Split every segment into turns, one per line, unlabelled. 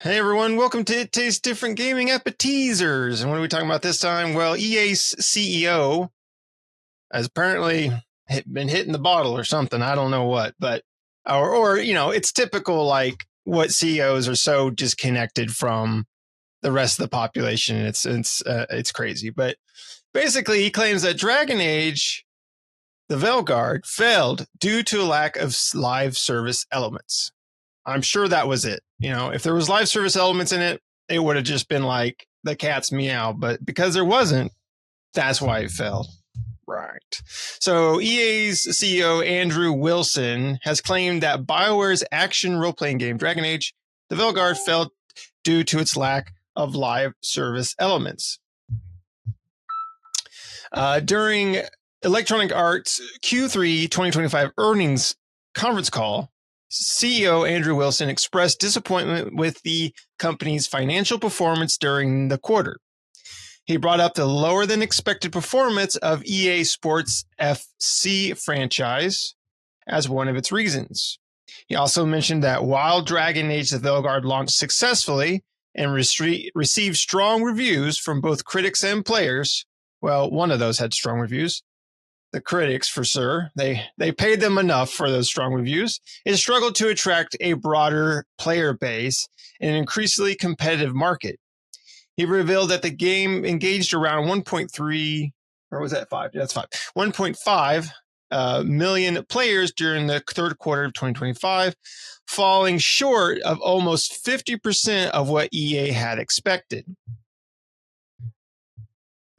Hey everyone, welcome to It Tastes Different Gaming Appetizers. And what are we talking about this time? Well, EA's CEO has apparently been hitting the bottle or something. I don't know what, but or it's typical like what CEOs are so disconnected from the rest of the population. It's crazy. But basically, he claims that Dragon Age, the Veilguard, failed due to a lack of live service elements. I'm sure that was it. If there was live service elements in it, it would have just been like the cat's meow. But because there wasn't, that's why it failed. Right. So EA's CEO Andrew Wilson has claimed that BioWare's action role-playing game Dragon Age, the Velguard, failed due to its lack of live service elements. During Electronic Arts Q3 2025 earnings conference call, CEO Andrew Wilson expressed disappointment with the company's financial performance during the quarter. He brought up the lower than expected performance of EA Sports FC franchise as one of its reasons. He also mentioned that while Dragon Age: The Veilguard launched successfully and received strong reviews from both critics and players, well, one of those had strong reviews, the critics for sure, they paid them enough for those strong reviews, it struggled to attract a broader player base in an increasingly competitive market. He revealed that the game engaged around 1.3, or was that 5? Yeah, that's 5. 1.5 million players during the third quarter of 2025, falling short of almost 50% of what EA had expected.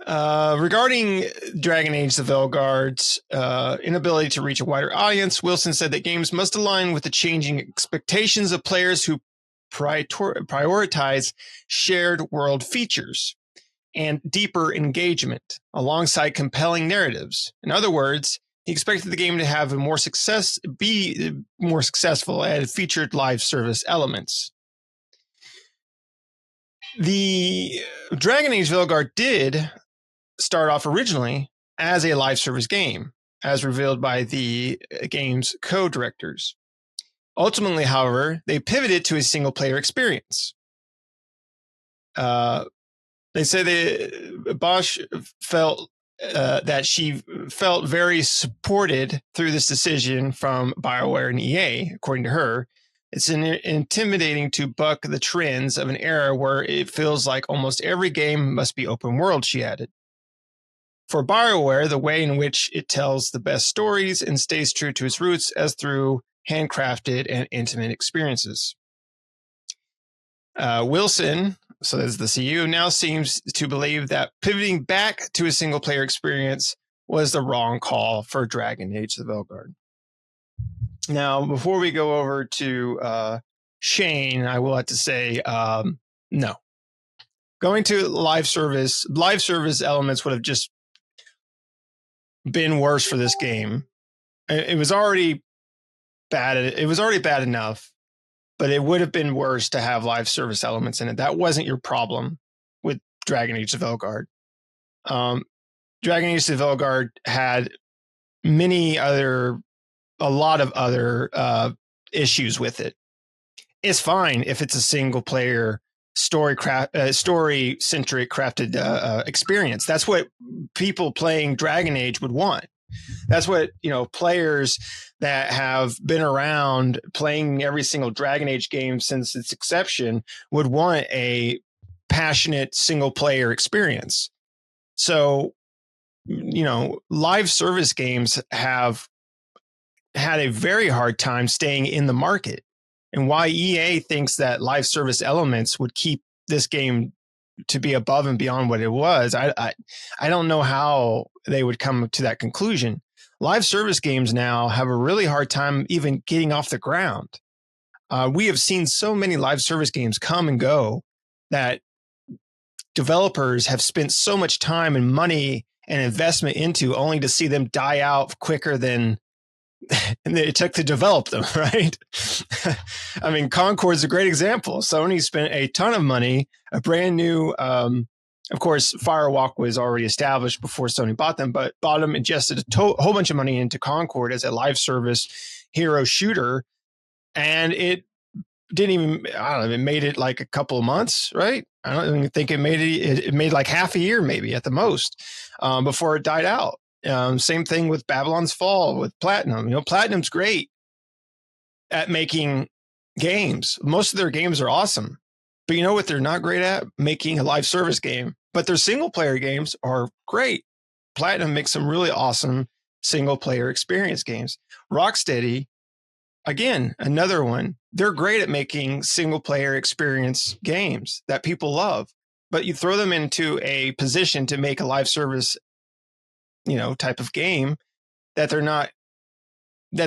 Regarding Dragon Age: The Veilguard's inability to reach a wider audience, Wilson said that games must align with the changing expectations of players who prioritize shared world features and deeper engagement alongside compelling narratives. In other words, he expected the game to have be more successful and featured live service elements. The Dragon Age: Velguard did start off originally as a live service game, as revealed by the game's co-directors. Ultimately, however, they pivoted to a single-player experience. They say Bosch felt that she felt very supported through this decision from BioWare and EA, according to her. It's intimidating to buck the trends of an era where it feels like almost every game must be open world, she added. For BioWare, the way in which it tells the best stories and stays true to its roots as through handcrafted and intimate experiences. Wilson, so that's the CEO, now seems to believe that pivoting back to a single-player experience was the wrong call for Dragon Age: The Veilguard. Now, before we go over to Shane, I will have to say no. Going to live service elements would have just been worse for this game. It was already bad. It was already bad enough, but it would have been worse to have live service elements in it. That wasn't your problem with Dragon Age: The Veilguard. Dragon Age: The Veilguard had a lot of other issues with it. It's fine if it's a single player story-centric crafted experience. That's what people playing Dragon Age would want. That's what, players that have been around playing every single Dragon Age game since its inception would want, a passionate single-player experience. So, live service games have had a very hard time staying in the market. And why EA thinks that live service elements would keep this game to be above and beyond what it was, I don't know how they would come to that conclusion. Live service games now have a really hard time even getting off the ground. We have seen so many live service games come and go that developers have spent so much time and money and investment into, only to see them die out quicker than it took to develop them, right? I mean, Concord is a great example. Sony spent a ton of money, a brand new, of course, Firewalk was already established before Sony bought them, but bought them, ingested a whole bunch of money into Concord as a live service hero shooter. And it didn't even, I don't know, it made it like a couple of months, right? I don't even think it made it made like half a year maybe at the most, before it died out. Same thing with Babylon's Fall with Platinum. Platinum's great at making games. Most of their games are awesome, but you know what they're not great at? Making a live service game. But their single player games are great. Platinum makes some really awesome single player experience games. Rocksteady, again, another one. They're great at making single player experience games that people love, but you throw them into a position to make a live service, type of game that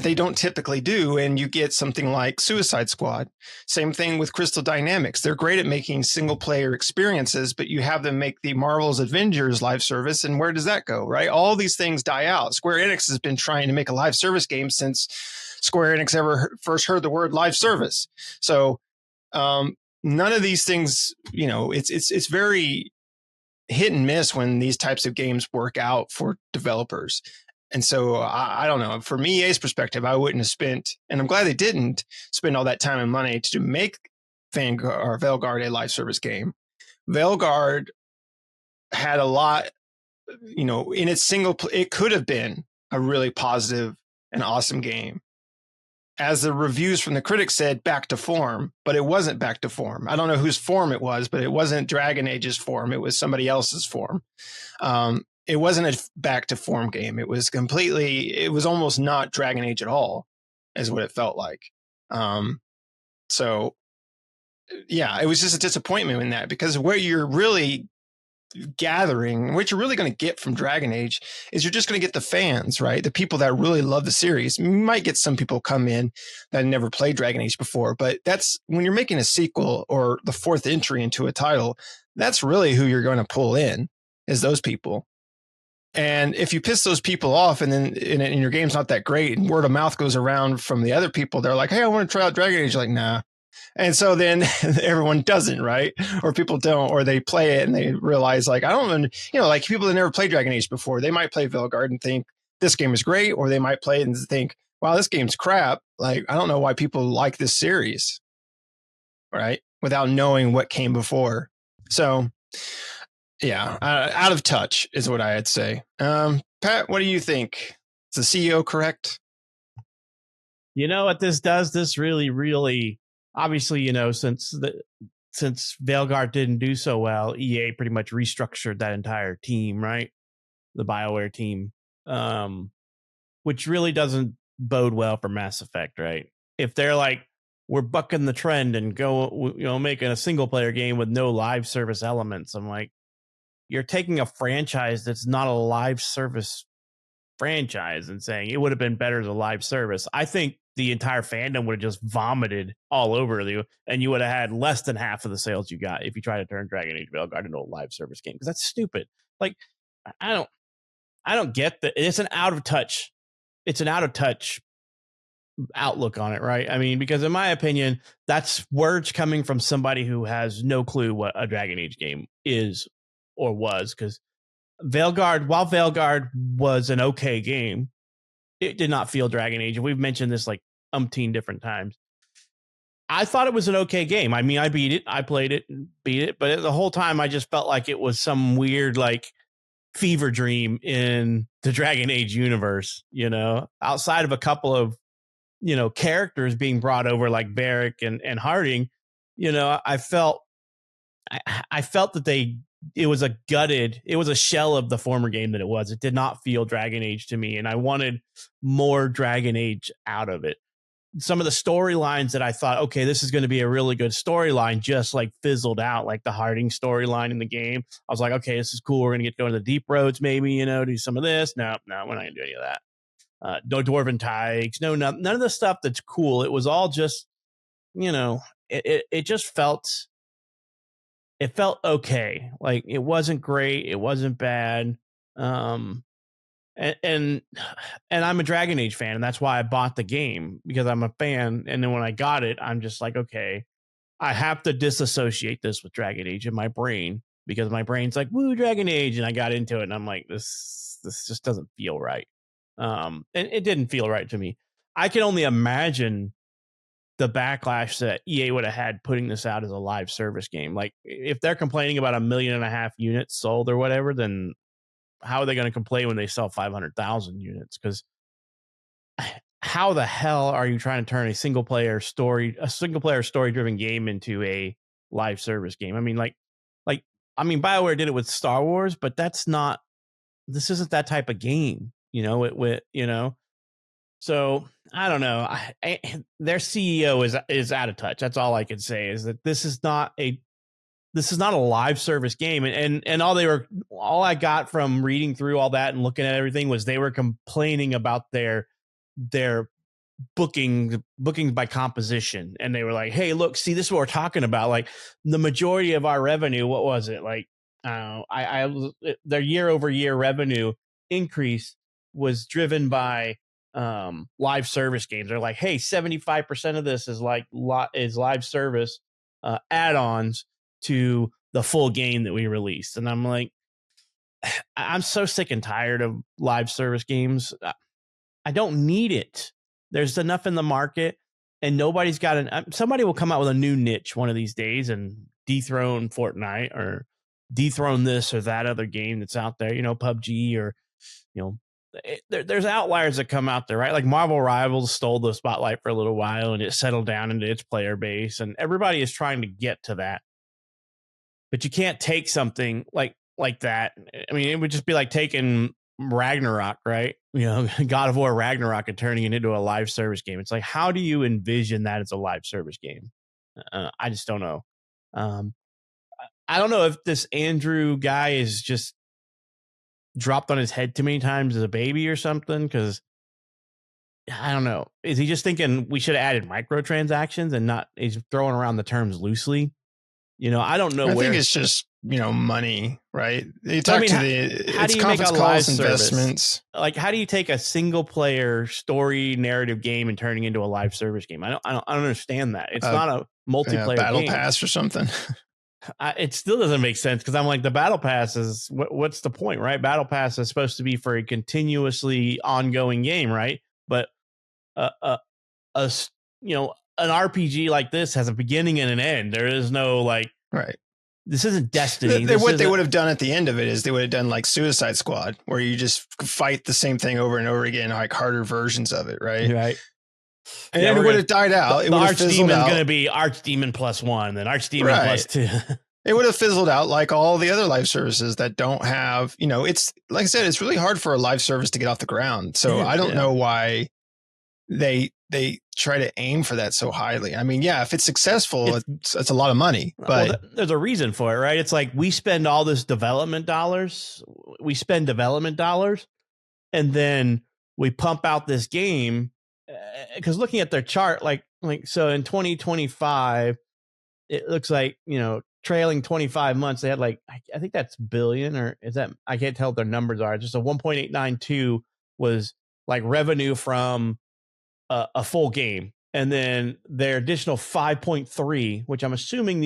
they don't typically do, and you get something like Suicide Squad. Same thing with Crystal Dynamics. They're great at making single player experiences, but you have them make the Marvel's Avengers live service, and where does that go, right? All these things die out. Square Enix has been trying to make a live service game since Square Enix ever first heard the word live service. So none of these things, it's very hit and miss when these types of games work out for developers. And so I don't know. From EA's perspective, I wouldn't have spent, and I'm glad they didn't spend all that time and money to make Veilguard a live service game. Veilguard had a lot, in its it could have been a really positive and awesome game. As the reviews from the critics said, back to form, but it wasn't back to form. I don't know whose form it was, but it wasn't Dragon Age's form. It was somebody else's form. It wasn't a back to form game. It was almost not Dragon Age at all, is what it felt like. So yeah, it was just a disappointment in that, because what you're really gathering, what you're really going to get from Dragon Age is you're just going to get the fans, right? The people that really love the series. You might get some people come in that never played Dragon Age before, but that's when you're making a sequel or the fourth entry into a title, that's really who you're going to pull in, is those people. And if you piss those people off and then and your game's not that great and word of mouth goes around from the other people, they're like, hey, I want to try out Dragon Age. You're like, nah. And so then everyone doesn't, right? Or people don't, or they play it and they realize, like, I don't, like people that never played Dragon Age before, they might play Velguard and think this game is great, or they might play it and think, wow, this game's crap. Like, I don't know why people like this series, right? Without knowing what came before. So yeah, out of touch is what I'd say. Pat, what do you think? Is the CEO correct?
You know what this does? This really, really, obviously, since Veilguard didn't do so well, EA pretty much restructured that entire team, right? The BioWare team, which really doesn't bode well for Mass Effect, right? If they're like, we're bucking the trend and making a single player game with no live service elements, I'm like, you're taking a franchise that's not a live service franchise and saying it would have been better as a live service. I think the entire fandom would have just vomited all over you, and you would have had less than half of the sales you got if you try to turn Dragon Age Veilguard into a live service game, because that's stupid. Like, I don't get that. It's an out of touch outlook on it, right? I mean, because in my opinion, that's words coming from somebody who has no clue what a Dragon Age game is or was, because Veilguard, while Veilguard was an okay game, it did not feel Dragon Age. And we've mentioned this like umpteen different times. I thought it was an okay game. I mean, I beat it. I played it and beat it. But the whole time I just felt like it was some weird like fever dream in the Dragon Age universe, outside of a couple of, characters being brought over like Barrick and Harding. I felt that it was a shell of the former game that it was. It did not feel Dragon Age to me, and I wanted more Dragon Age out of it. Some of the storylines that I thought, okay, this is going to be a really good storyline, just like fizzled out, like the Harding storyline in the game. I was like, okay, this is cool. We're going to go to the deep roads, maybe, do some of this. No, we're not going to do any of that. No Dwarven Tykes, none of the stuff that's cool. It was all just, it just felt... It felt okay. Like, it wasn't great. It wasn't bad. And I'm a Dragon Age fan, and that's why I bought the game, because I'm a fan. And then when I got it, I'm just like, okay, I have to disassociate this with Dragon Age in my brain, because my brain's like, woo, Dragon Age. And I got into it and I'm like, this just doesn't feel right. And it didn't feel right to me. I can only imagine the backlash that EA would have had putting this out as a live service game. Like, if they're complaining about 1.5 million units sold or whatever, then how are they going to complain when they sell 500,000 units? Because how the hell are you trying to turn a single player story driven game into a live service game? I mean, BioWare did it with Star Wars, but this isn't that type of game, So I don't know. Their CEO is out of touch. That's all I can say, is that this is not a live service game. And all I got from reading through all that and looking at everything was they were complaining about their bookings by composition. And they were like, hey, look, see, this is what we're talking about. Like, the majority of our revenue, what was it? Like, their year-over-year revenue increase was driven by live service games. They're like, hey, 75% of this is live service add-ons to the full game that we released. And I'm like, I'm so sick and tired of live service games. I don't need it. There's enough in the market, and nobody's got somebody will come out with a new niche one of these days and dethrone Fortnite or dethrone this or that other game that's out there, PUBG, or, there's outliers that come out there, right? Like Marvel Rivals stole the spotlight for a little while and it settled down into its player base, and everybody is trying to get to that. But you can't take something like that. I mean, it would just be like taking Ragnarok, right? God of War Ragnarok, and turning it into a live service game. It's like, how do you envision that as a live service game? I just don't know. I don't know if this Andrew guy is just dropped on his head too many times as a baby or something, because I don't know. Is he just thinking we should have added microtransactions and not? He's throwing around the terms loosely. I don't know.
I think it's just money, right? You talk
how do you make a live investments. Service? Like, how do you take a single player story narrative game and turning into a live service game? I don't understand that. It's not a multiplayer
battle
game.
pass or something.
It still doesn't make sense, because I'm like, the battle pass is what's the point, right? Battle pass is supposed to be for a continuously ongoing game, right? But an RPG like this has a beginning and an end. There is no
right.
This isn't Destiny.
They would have done at the end of it is they would have done like Suicide Squad, where you just fight the same thing over and over again, like harder versions of it, right?
Right.
And it would have died out.
The Archdemon is going to be Archdemon +1, then Archdemon +2.
It would have fizzled out like all the other live services that don't have, it's like I said, it's really hard for a live service to get off the ground. So I don't know why they try to aim for that so highly. I mean, if it's successful, it's a lot of money, but
there's a reason for it, right? It's like, we spend all this development dollars. We spend development dollars, and then we pump out this game. Because looking at their chart, so in 2025, it looks like, trailing 25 months, they had I think that's billion, or is that, I can't tell what their numbers are. Just a 1.892 was like revenue from a full game. And then their additional 5.3, which I'm assuming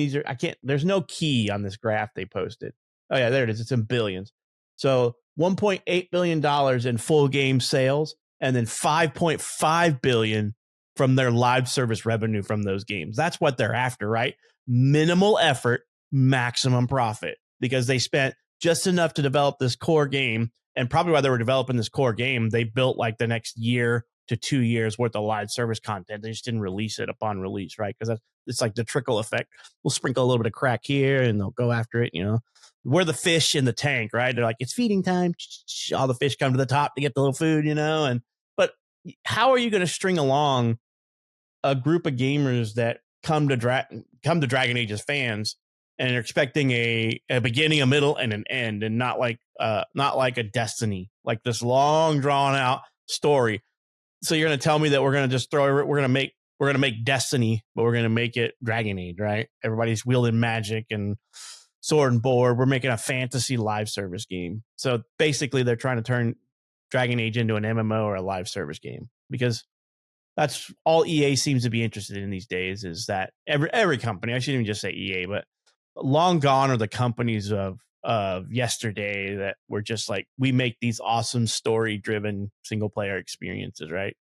there's no key on this graph they posted. Oh yeah, there it is. It's in billions. So $1.8 billion in full game sales, and then 5.5 billion from their live service revenue from those games. That's what they're after, right? Minimal effort, maximum profit, because they spent just enough to develop this core game. And probably while they were developing this core game, they built the next year to 2 years worth of live service content. They just didn't release it upon release, right? Because it's like the trickle effect. We'll sprinkle a little bit of crack here, and they'll go after it. We're the fish in the tank, right? They're like, it's feeding time. All the fish come to the top to get the little food, But how are you going to string along a group of gamers that come to Dragon Age as fans and are expecting a beginning, a middle, and an end, and not like a Destiny, like this long drawn out story? So you're going to tell me that we're going to make Destiny, but we're going to make it Dragon Age, right? Everybody's wielding magic and sword and board. We're making a fantasy live service game. So basically, they're trying to turn Dragon Age into an MMO or a live service game, because that's all EA seems to be interested in these days. Is that every company? I shouldn't even just say EA, but long gone are the companies of yesterday that were just like, we make these awesome story driven single player experiences, right?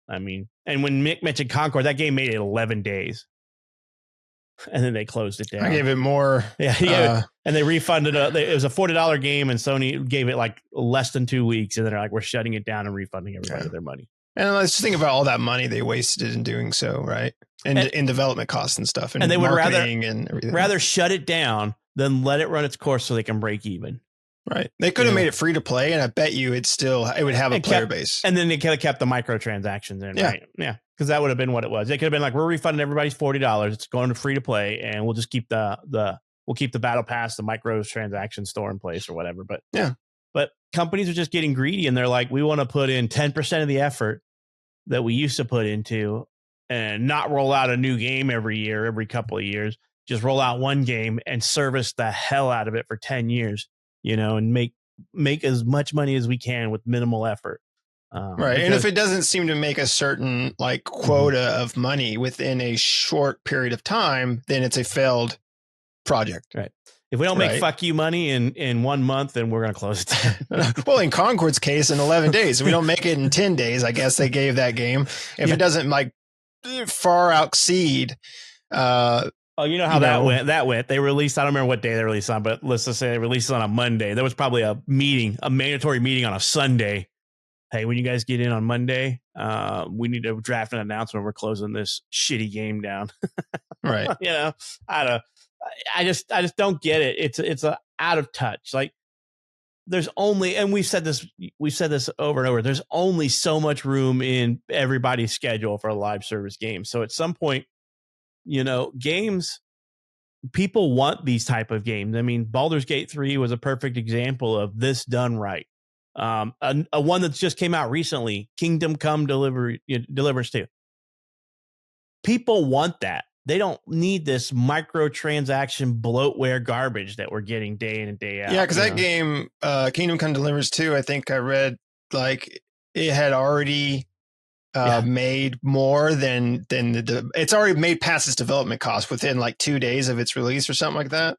I mean, and when Mick mentioned Concord, that game made it 11 days. And then they closed it down.
I gave it more.
Yeah. And they refunded it was a $40 game, and Sony gave it like less than 2 weeks. And then they're like, we're shutting it down and refunding everybody their money.
And let's just think about all that money they wasted in doing so, right? And in development costs and stuff.
And they would
rather
shut it down than let it run its course so they can break even.
Right. They could have made it free to play, and I bet you it would have a player base.
And then they could have kept the microtransactions in, right? Yeah. Because that would have been what it was. They could have been like, we're refunding everybody's $40. It's going to free to play, and we'll just keep the battle pass, the microtransaction store in place or whatever. But but companies are just getting greedy, and they're like, we want to put in 10% of the effort that we used to put into, and not roll out a new game every couple of years. Just roll out one game and service the hell out of it for 10 years. And make as much money as we can with minimal effort.
Right. And if it doesn't seem to make a certain like quota of money within a short period of time, then it's a failed project.
Right. If we don't make fuck you money in 1 month, then we're going to close it.
Well, in Concord's case, in 11 days, if we don't make it in 10 days, I guess they gave that game. If it doesn't like far exceed,
you know how that went. They released, I don't remember what day they released on, but let's just say they released it on a Monday. There was probably a mandatory meeting on a Sunday. Hey, when you guys get in on Monday, we need to draft an announcement. We're closing this shitty game down.
Right.
I just don't get it. It's out of touch. Like there's only, and we've said this over and over. There's only so much room in everybody's schedule for a live service game. So at some point, games, people want these type of games. I mean, Baldur's Gate 3 was a perfect example of this done right. A one that just came out recently, Kingdom Come Deliverance 2. People want that. They don't need this microtransaction bloatware garbage that we're getting day in and day out.
Yeah, because that game, Kingdom Come Deliverance 2, I think I read like it had already made more than it's already made past its development cost within like 2 days of its release or something like that.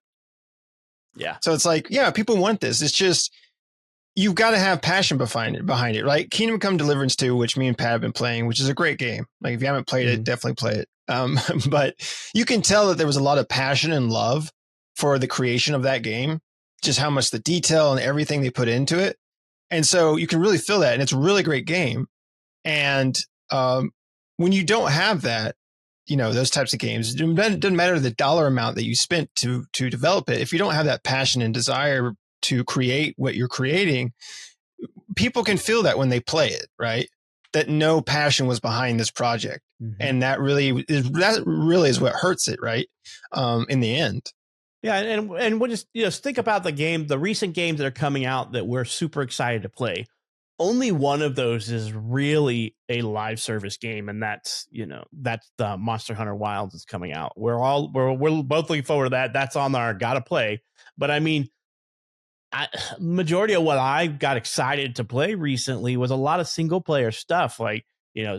Yeah.
So it's like, people want this. It's just, you've got to have passion behind it, right? Kingdom Come Deliverance 2, which me and Pat have been playing, which is a great game. Like if you haven't played it, definitely play it. But you can tell that there was a lot of passion and love for the creation of that game, just how much the detail and everything they put into it. And so you can really feel that. And it's a really great game. And when you don't have that, those types of games, it doesn't matter the dollar amount that you spent to develop it. If you don't have that passion and desire to create what you're creating, people can feel that when they play it, right? That no passion was behind this project. And that really is what hurts it, right? In the end.
Yeah. And we'll just think about the recent games that are coming out that we're super excited to play. Only one of those is really a live service game, and that's the Monster Hunter Wilds that's coming out. We're both looking forward to that. That's on our gotta play. But I mean, majority of what I got excited to play recently was a lot of single player stuff. Like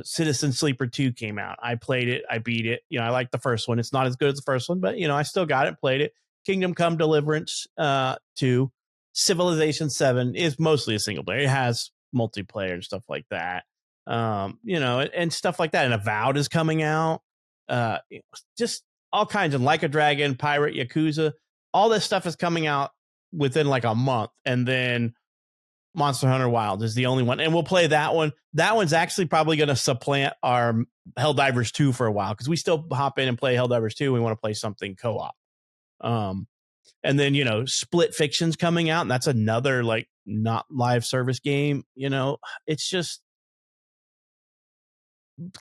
Citizen Sleeper 2 came out. I played it. I beat it. I like the first one. It's not as good as the first one, but I still got it. Played it. Kingdom Come Deliverance 2, Civilization 7 is mostly a single player. It has multiplayer and stuff like that, and stuff like that. And Avowed is coming out, just all kinds of Like a Dragon, Pirate, Yakuza, all this stuff is coming out within like a month. And then Monster Hunter Wild is the only one, and we'll play that one. That one's actually probably going to supplant our Helldivers 2 for a while, because we still hop in and play Helldivers 2. We want to play something co-op. And then, Split Fiction's coming out, and that's another like not live service game. It's just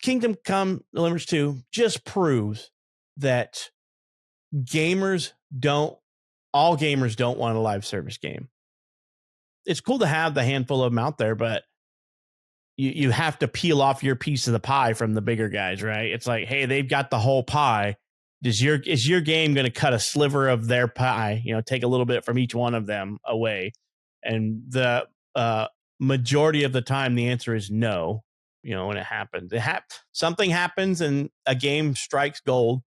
Kingdom Come Deliverance 2 just proves that all gamers don't want a live service game. It's cool to have the handful of them out there, but you have to peel off your piece of the pie from the bigger guys, right? It's like, hey, they've got the whole pie. Is your game going to cut a sliver of their pie? Take a little bit from each one of them away. And the majority of the time, the answer is no. When it happens, something happens and a game strikes gold,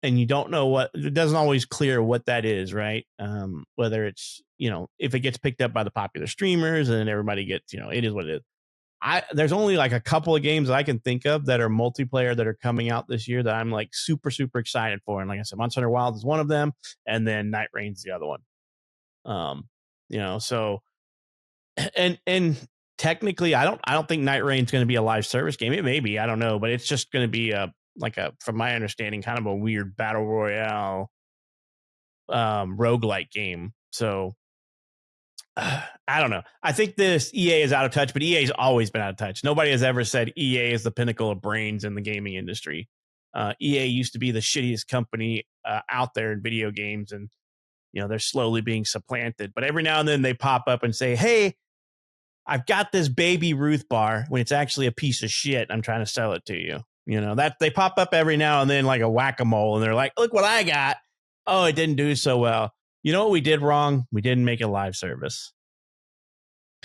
and you don't know it doesn't always clear what that is, right? Whether it's, if it gets picked up by the popular streamers and everybody gets, it is what it is. there's only like a couple of games that I can think of that are multiplayer that are coming out this year that I'm like super, super excited for. And like I said, Monster Hunter Wild is one of them, and then Night Rain's the other one. So and technically I don't think Night Rain's going to be a live service game. It may be, I don't know, but it's just going to be from my understanding, kind of a weird battle royale roguelike game. So I don't know. I think this EA is out of touch, but EA's always been out of touch. Nobody has ever said EA is the pinnacle of brains in the gaming industry. EA used to be the shittiest company out there in video games, and they're slowly being supplanted. But every now and then they pop up and say, "Hey, I've got this Baby Ruth bar," when it's actually a piece of shit. I'm trying to sell it to you. That they pop up every now and then like a whack-a-mole, and they're like, "Look what I got." Oh, it didn't do so well. You know what we did wrong? We didn't make a live service.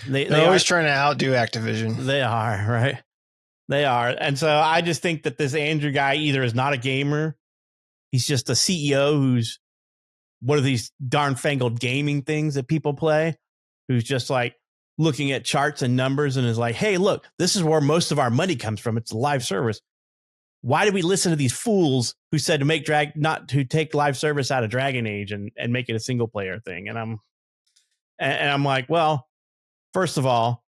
They're
always trying to outdo Activision.
They are, right? They are. And so I just think that this Andrew guy either is not a gamer, he's just a CEO who's one of these darn fangled gaming things that people play, who's just like looking at charts and numbers and is like, "Hey, look, this is where most of our money comes from. It's a live service. Why did we listen to these fools who said to take live service out of Dragon Age and make it a single player thing?" And I'm like, well, first of all,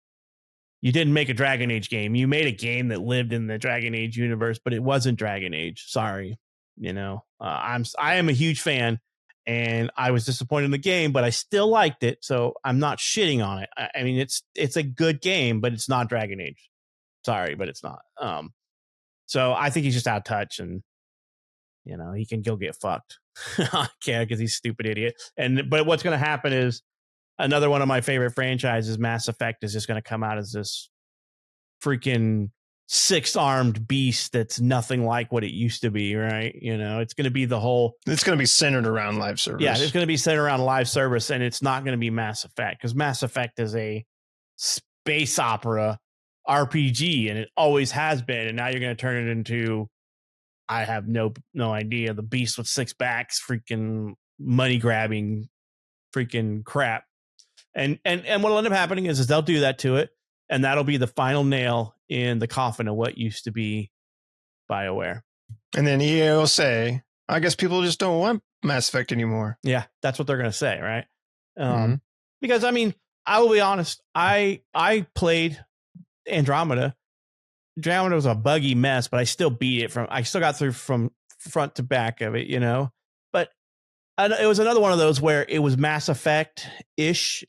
you didn't make a Dragon Age game. You made a game that lived in the Dragon Age universe, but it wasn't Dragon Age. Sorry. I am a huge fan, and I was disappointed in the game, but I still liked it. So I'm not shitting on it. I mean, it's a good game, but it's not Dragon Age. Sorry, but it's not. So I think he's just out of touch, and he can go get fucked. I can't, because he's a stupid idiot. But what's going to happen is another one of my favorite franchises, Mass Effect, is just going to come out as this freaking 6-armed beast that's nothing like what it used to be, right? It's going to be
it's going to be centered around live service.
Yeah, it's going to be centered around live service, and it's not going to be Mass Effect, because Mass Effect is a space opera RPG, and it always has been. And now you're going to turn it into, I have no idea, the beast with 6 backs, freaking money grabbing freaking crap. And what'll end up happening is they'll do that to it, and that'll be the final nail in the coffin of what used to be BioWare.
And then EA will say, "I guess people just don't want Mass Effect anymore."
Yeah, that's what they're going to say, right? Because I mean, I will be honest. I played Andromeda. Andromeda was a buggy mess, but I still beat it I still got through from front to back of it, But it was another one of those where it was Mass Effect-ish,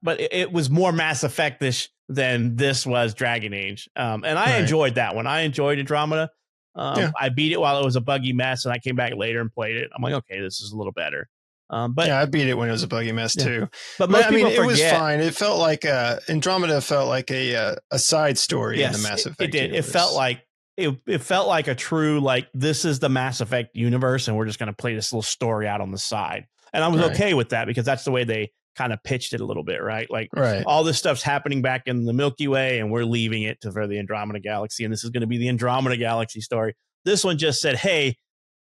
but it was more Mass Effect-ish than this was Dragon Age. And I enjoyed that one. I enjoyed Andromeda. I beat it while it was a buggy mess, and I came back later and played it. I'm like, okay, this is a little better. But
yeah, I beat it when it was a buggy mess too.
But most people forget,
it was fine. It felt like Andromeda felt like a side story in the Mass Effect.
It did.
Universe.
It felt like it felt like a true, like, this is the Mass Effect universe, and we're just going to play this little story out on the side. And I was okay with that, because that's the way they kind of pitched it a little bit, right? Like, all this stuff's happening back in the Milky Way, and we're leaving it for the Andromeda Galaxy, and this is going to be the Andromeda Galaxy story. This one just said, hey,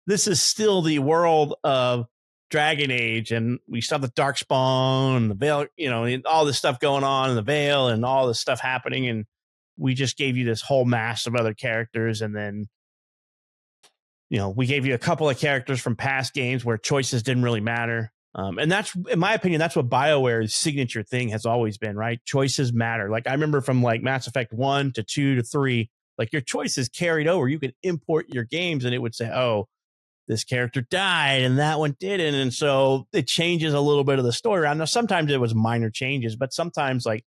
this is still the world of Dragon Age, and we still have the Darkspawn and the Veil, and all this stuff going on in the Veil and all this stuff happening, and we just gave you this whole mass of other characters, and then we gave you a couple of characters from past games where choices didn't really matter. And that's, in my opinion, that's what BioWare's signature thing has always been, right? Choices matter. Like, I remember from like Mass Effect 1 to 2 to 3, like, your choices carried over. You could import your games and it would say, oh, this character died and that one didn't. And so it changes a little bit of the story around. Now, sometimes it was minor changes, but sometimes, like,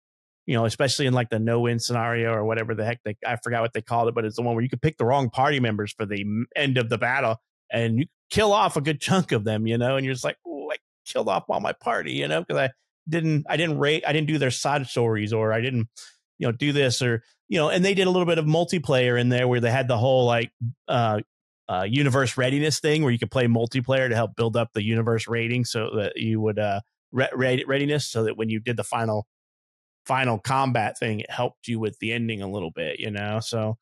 especially in like the no-win scenario or whatever the heck I forgot what they called it, but it's the one where you could pick the wrong party members for the end of the battle and you kill off a good chunk of them, and you're just like, oh, I killed off all my party, because I didn't do their side stories, or I didn't, do this, or, and they did a little bit of multiplayer in there where they had the whole like, universe readiness thing where you could play multiplayer to help build up the universe rating, so that you would readiness, so that when you did the final combat thing, it helped you with the ending a little bit, so,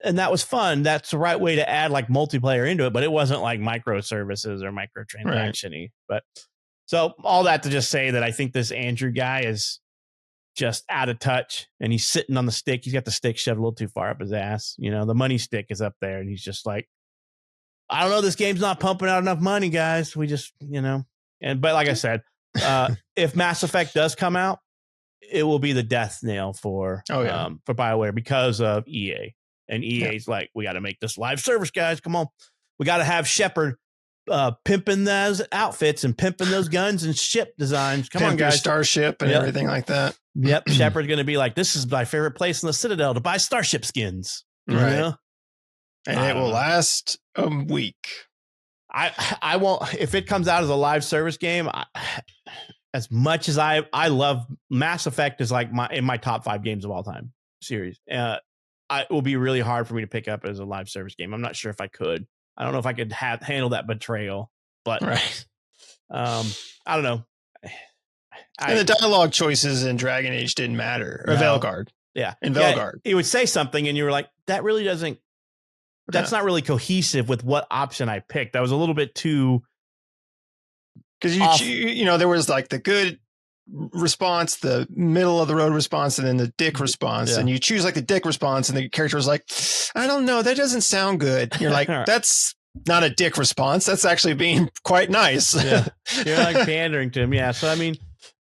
and that was fun. That's the right way to add like multiplayer into it, but it wasn't like microservices or microtransaction-y. But so all that to just say that I think this Andrew guy is just out of touch, and he's sitting on the stick. He's got the stick shoved a little too far up his ass. The money stick is up there, and he's just like, I don't know, this game's not pumping out enough money, guys. We just, but like I said, if Mass Effect does come out, it will be the death nail for BioWare because of EA. And EA's like, we got to make this live service, guys. Come on. We got to have Shepard pimping those outfits and pimping those guns and ship designs. Come on, guys.
Starship and everything like that.
Yep. Shepard's going to be like, this is my favorite place in the Citadel to buy Starship skins.
Right. And it will last a week.
I won't, if it comes out as a live service game, as much as I love Mass Effect is like in my top 5 games of all time series. It will be really hard for me to pick up as a live service game. I'm not sure if I could. I don't know if I could handle that betrayal, but I don't know.
And the dialogue choices in Dragon Age didn't matter. Or Veilguard.
Yeah.
In Veilguard.
He would say something and you were like, that really doesn't, that's not really cohesive with what option I picked. That was a little bit too.
Because there was like the good response, the middle of the road response, and then the dick response. And you choose like the dick response, and the character was like, I don't know, that doesn't sound good. You're like, that's not a dick response. That's actually being quite nice.
Yeah. You're like pandering to him. Yeah. So, I mean,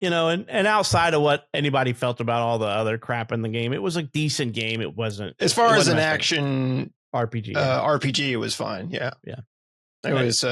and outside of what anybody felt about all the other crap in the game, it was a decent game. It wasn't.
As far as an action
RPG,
RPG, it was fine. Yeah.
Yeah.
It was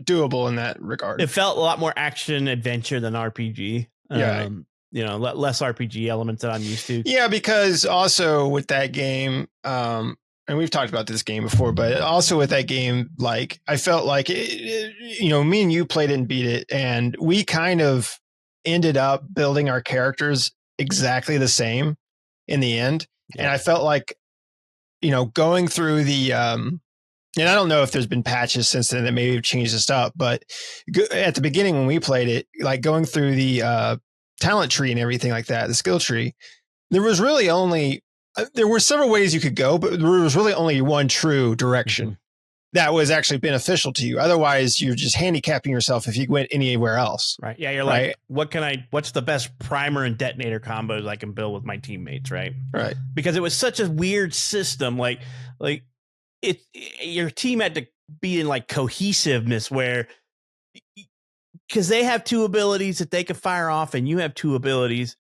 doable in that regard.
It felt a lot more action adventure than RPG.
Yeah.
Less RPG elements that I'm used to. Yeah,
because also with that game, and we've talked about this game before, but also with that game, like I felt like, me and you played it and beat it, and we kind of ended up building our characters exactly the same in the end. Yeah. And I felt like, going through the, and I don't know if there's been patches since then that maybe have changed this up, but at the beginning when we played it, like going through the talent tree and everything like that, the skill tree, there was really only, there were several ways you could go, but there was really only one true direction that was actually beneficial to you. Otherwise, you're just handicapping yourself if you went anywhere else.
Right. Yeah. You're like, what's the best primer and detonator combos I can build with my teammates? Right.
Right.
Because it was such a weird system. Like your team had to be in like cohesiveness where, because they have 2 abilities that they can fire off and you have 2 abilities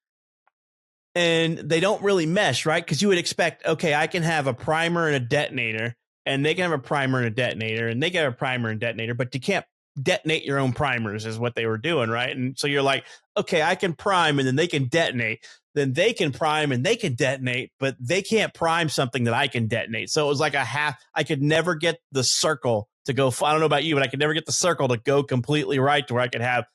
and they don't really mesh, right? Because you would expect, okay, I can have a primer and a detonator, and they can have a primer and a detonator, and they can have a primer and detonator, but you can't detonate your own primers is what they were doing, right? And so you're like, okay, I can prime and then they can detonate. Then they can prime and they can detonate, but they can't prime something that I can detonate. So it was like I could never get the circle to go. I don't know about you, but I could never get the circle to go completely right to where I could have,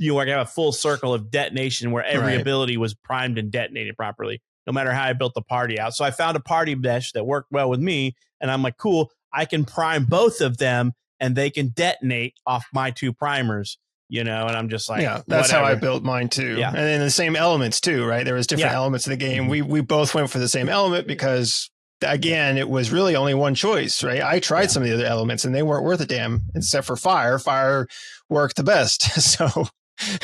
I could have a full circle of detonation where every ability was primed and detonated properly, no matter how I built the party out. So I found a party mesh that worked well with me. And I'm like, cool, I can prime both of them and they can detonate off my 2 primers, and I'm just like,
yeah, that's whatever. How I built mine too. Yeah. And then the same elements too, right? There was different elements of the game. We both went for the same element because again, it was really only one choice, right? I tried some of the other elements and they weren't worth a damn except for fire. Fire worked the best. So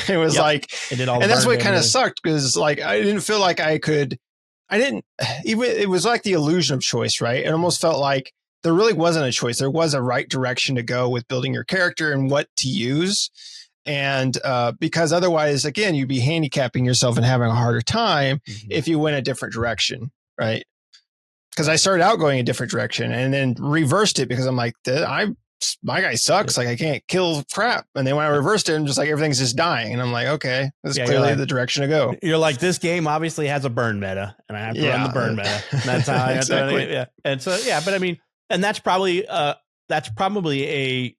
it was like, and that's what kind of sucked because like, I didn't feel like it was like the illusion of choice, right? It almost felt like there really wasn't a choice. There was a right direction to go with building your character and what to use. And because otherwise, again, you'd be handicapping yourself and having a harder time if you went a different direction, right? Because I started out going a different direction and then reversed it because I'm like, my guy sucks. Like I can't kill crap. And then when I reversed it, I'm just like, everything's just dying. And I'm like, okay, that's clearly the direction to go.
You're like, this game obviously has a burn meta and I have to run the burn meta. And that's how I exactly. Yeah. And so, but I mean, and that's probably a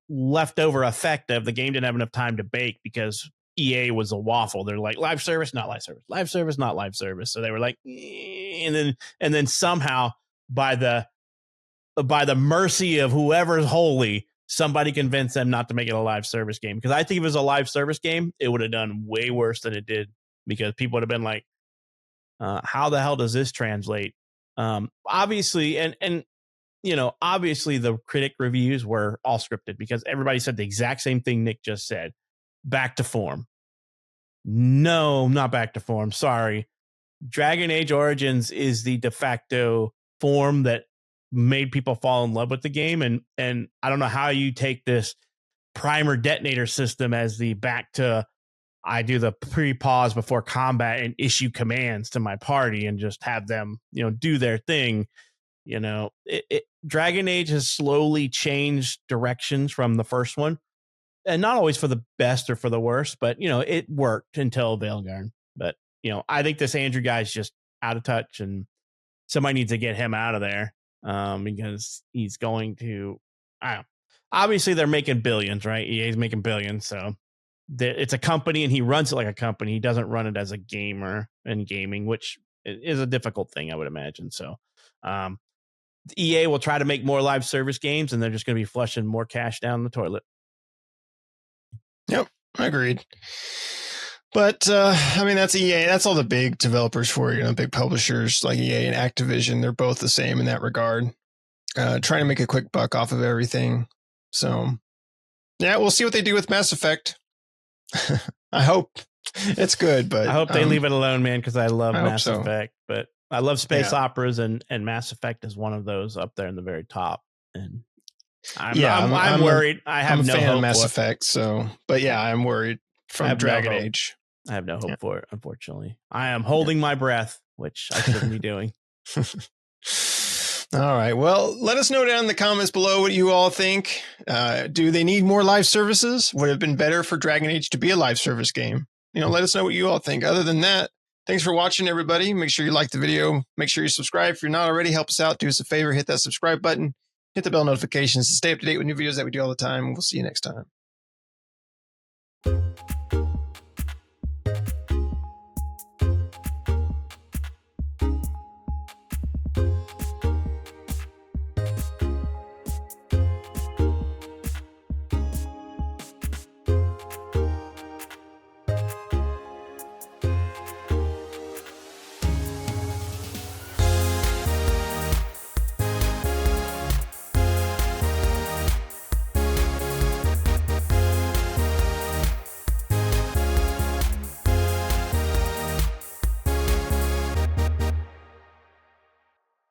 leftover effect of the game didn't have enough time to bake because EA was a waffle. They're like live service, not live service, live service, not live service. So they were like, and then somehow by the mercy of whoever's holy, somebody convinced them not to make it a live service game. Because I think if it was a live service game, it would have done way worse than it did because people would have been like, how the hell does this translate? Obviously, and obviously the critic reviews were all scripted because everybody said the exact same thing Nick just said. Back to form. No, not back to form. Sorry. Dragon Age Origins is the de facto form that made people fall in love with the game. And I don't know how you take this primer detonator system as the back to, I do the pre-pause before combat and issue commands to my party and just have them, do their thing. Dragon Age has slowly changed directions from the first one, and not always for the best or for the worst, but it worked until Veilguard. But I think this Andrew guy's just out of touch, and somebody needs to get him out of there. Because he's going to, I don't know. Obviously they're making billions, right? EA's making billions. So it's a company and he runs it like a company. He doesn't run it as a gamer and gaming, which is a difficult thing, I would imagine. So, EA will try to make more live service games and they're just going to be flushing more cash down the toilet.
Yep. Agreed. But, that's EA. That's all the big developers for big publishers like EA and Activision. They're both the same in that regard. Trying to make a quick buck off of everything. So, yeah, we'll see what they do with Mass Effect. I hope it's good, but
I hope they leave it alone, man, because I love Mass Effect. But I love space operas, and Mass Effect is one of those up there in the very top. And I'm worried. I'm a fan of Mass
Effect. So, but yeah, I'm worried from Dragon Age.
I have no hope for it, unfortunately. I am holding my breath, which I shouldn't be doing.
All right. Well, let us know down in the comments below what you all think. Do they need more live services? Would it have been better for Dragon Age to be a live service game? Let us know what you all think. Other than that, thanks for watching, everybody. Make sure you like the video. Make sure you subscribe. If you're not already, help us out. Do us a favor. Hit that subscribe button. Hit the bell notifications to stay up to date with new videos that we do all the time. We'll see you next time.